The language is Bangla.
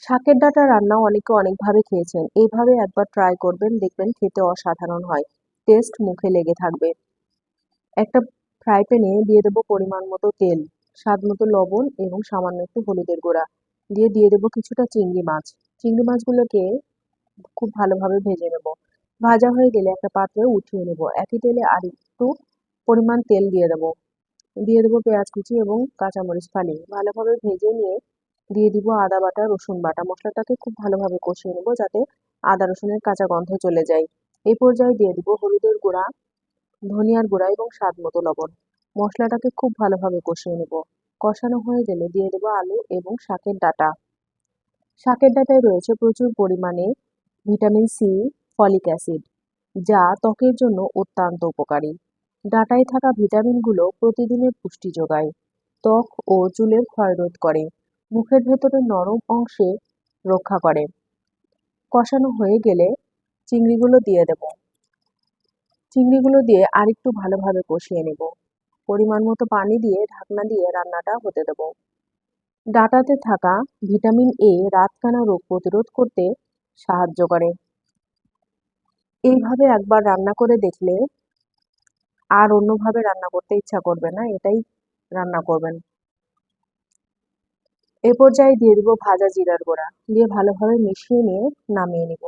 শাকের ডাঁটা রান্না অনেকে অনেকভাবে খেয়েছেন। এইভাবে একবার ট্রাই করবেন, দেখবেন খেতে অসাধারণ হয়। টেস্ট মুখে লেগে থাকবে। একটা ফ্রাই প্যানে দিয়ে দেবো পরিমাণ মতো তেল, স্বাদ মতো লবণ এবং সামান্য একটু হলুদের গুঁড়া। দিয়ে দেবো কিছুটা চিংড়ি মাছ। চিংড়ি মাছগুলোকে খুব ভালোভাবে ভেজে নেব। ভাজা হয়ে গেলে একটা পাত্রে উঠিয়ে নেব। একই তেলে আর একটু পরিমাণ তেল দিয়ে দেবো পেঁয়াজ কুচি এবং কাঁচামরিচ ফালি ভালোভাবে ভেজে নিয়ে দিয়ে দিব আদা বাটা, রসুন বাটা। মশলাটাকে খুব ভালোভাবে কষিয়ে নেব যাতে আদা রসুনের কাঁচা গন্ধ চলে যায়। এই পর্যায়ে দিয়ে দিব হলুদের গুঁড়া, ধনিয়ার গুঁড়া এবং স্বাদ মতো লবণ। মশলাটাকে খুব ভালোভাবে কষিয়ে নেব। কষানো হয়ে গেলে দিয়ে দেবো আলু এবং শাকের ডাঁটা। শাকের ডাঁটায় রয়েছে প্রচুর পরিমাণে ভিটামিন সি, ফলিক অ্যাসিড, যা ত্বকের জন্য অত্যন্ত উপকারী। ডাঁটায় থাকা ভিটামিনগুলো প্রতিদিনের পুষ্টি যোগায়, ত্বক ও চুলের ক্ষয় রোধ করে, মুখের ভেতরের নরম অংশে রক্ষা করে। কষানো হয়ে গেলে চিংড়িগুলো দিয়ে দেব। চিংড়িগুলো দিয়ে আরেকটু ভালোভাবে কষিয়ে নেব। পরিমাণ মতো পানি দিয়ে ঢাকনা দিয়ে রান্নাটা হতে দেব। ডাঁটাতে থাকা ভিটামিন এ রাতকানা রোগ প্রতিরোধ করতে সাহায্য করে। এইভাবে একবার রান্না করে দেখলে আর অন্যভাবে রান্না করতে ইচ্ছা করবে না, এটাই রান্না করবেন। এ পর্যায়ে দিয়ে দিব ভাজা জিরার গুঁড়া, দিয়ে ভালোভাবে মিশিয়ে নিয়ে নামিয়ে নিব।